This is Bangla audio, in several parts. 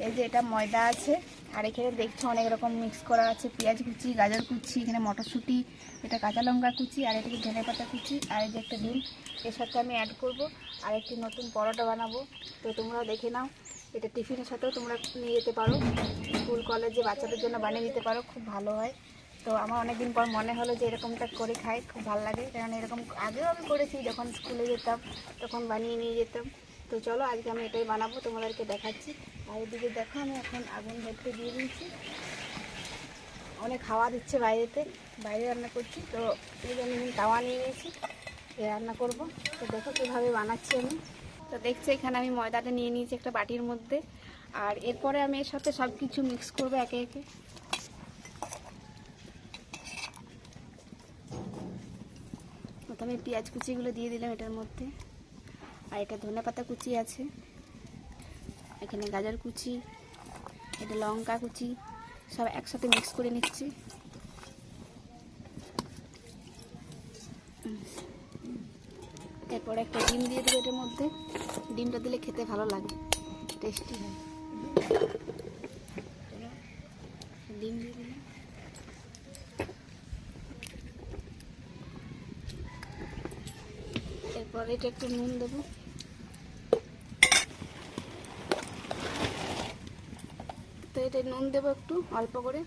এই যে এটা ময়দা আছে, আর এখানে দেখছো অনেক রকম মিক্স করা আছে, পেঁয়াজ কুচি, গাজর কুচি, এখানে মটরশুঁটি, এটা কাঁচা লঙ্কা কুচি, আর এটাকে ধনেপাতা কুচি, আর এই যে একটা ডিম এর সাথে আমি অ্যাড করব। আর একটি নতুন পরোটা বানাবো, তো তোমরাও দেখে নাও। এটা টিফিনের সাথেও তোমরা নিয়ে যেতে পারো, স্কুল কলেজে বাচ্চাদের জন্য বানিয়ে দিতে পারো, খুব ভালো হয়। তো আমার অনেকদিন পর মনে হলো যে এরকমটা করে খাই, খুব ভালো লাগে। কারণ এরকম আগেও আমি করেছি, যখন স্কুলে যেতাম তখন বানিয়ে নিয়ে যেতাম। তো চলো আজকে আমি এটাই বানাবো, তোমাদেরকে দেখাচ্ছি। আর এদিকে দেখো আমি এখন আগুন ধরতে দিয়ে দিয়েছি, অনেক হাওয়া দিচ্ছে বাইরেতে, বাইরে রান্না করছি। তো এই জন্য আমি তাওয়া নিয়ে নিয়েছি, রান্না করব। তো দেখো কীভাবে বানাচ্ছি আমি। তো দেখছি এখানে আমি ময়দাটা নিয়ে নিয়েছি একটা বাটির মধ্যে, আর এরপরে আমি এর সাথে সব কিছু মিক্স করবো একে একে। প্রথমে পেঁয়াজ কুচিগুলো দিয়ে দিলাম এটার মধ্যে, আর এটা ধনেপাতা কুচি আছে, এখানে গাজর কুচি, এটা লঙ্কা কুচি, সব একসাথে মিক্স করে নিচ্ছি। এরপরে একটা ডিম দিয়ে দেবো এটার মধ্যে, ডিমটা দিলে খেতে ভালো লাগে, টেস্টি হয়। ডিম দিয়ে দিলাম, এরপরে এটা একটু নুন দেবো, তো এটা নুন দেবো একটু অল্প করে,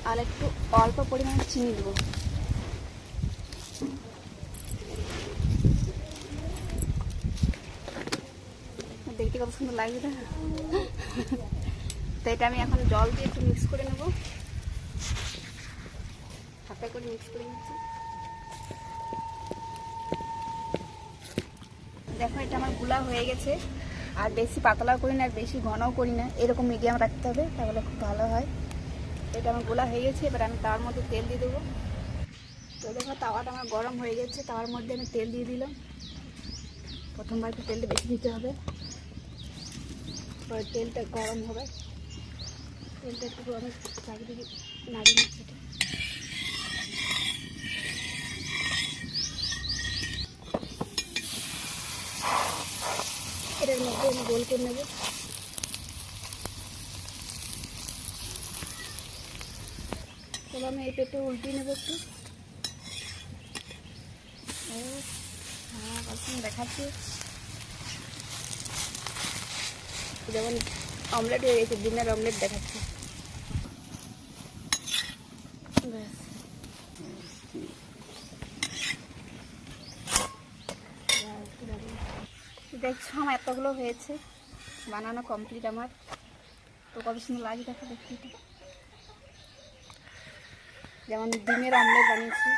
আর একটু অল্প পরিমাণে চিনি দেবো। দেখতে কত সুন্দর লাগবে না? তো এটা আমি এখন জল দিয়ে একটু মিক্স করে নেব, হাতে করে মিক্স করে নিচ্ছি। দেখো এটা আমার গুলা হয়ে গেছে, আর বেশি পাতলাও করি না আর বেশি ঘনও করি না, এরকম মিডিয়াম রাখতে হবে, তাহলে খুব ভালো হয়। এটা আমার গোলা হয়ে গেছে, এবার আমি তাওয়ার মধ্যে তেল দিয়ে দেবো। তো দেখো তাওয়াটা আমার গরম হয়ে গেছে, তাওয়ার মধ্যে আমি তেল দিয়ে দিলাম। প্রথমবার একটু তেলটা বেশি দিতে হবে, পরে তেলটা গরম হবে। তেলটা একটু আমি চারিদিকে নাড়িয়ে নিচ্ছি। এটার মধ্যে আমি গোল করে নেব। তবে আমি এই পেটে উল্টিয়ে নেবো একটু। হ্যাঁ দেখাচ্ছি, যেমন অমলেট হয়ে গেছে, ডিমের অমলেট দেখাচ্ছি। দেখছো আমার এতগুলো হয়েছে, বানানো কমপ্লিট আমার। তো কত সুন্দর লাগে দেখো দেখতে, যেমন ডিমের অমলেট বানিয়েছি,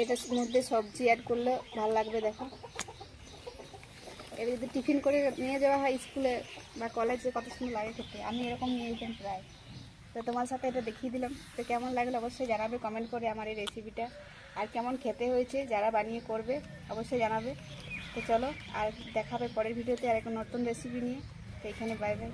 এটার মধ্যে সবজি অ্যাড করলে ভালো লাগবে। দেখো এবার যদি টিফিন করে নিয়ে যাওয়া হয় স্কুলে বা কলেজে, কত সুন্দর লাগে খেতে। আমি এরকম নিয়ে যেতাম প্রায়। তো তোমার সাথে এটা দেখিয়ে দিলাম। তো কেমন লাগলো অবশ্যই জানাবে কমেন্ট করে আমার এই রেসিপিটা, আর কেমন খেতে হয়েছে যারা বানিয়ে করবে অবশ্যই জানাবে। তো চলো আর দেখাবে পরের ভিডিওতে আর একটা নতুন রেসিপি নিয়ে। তো এখানে বাই বাই।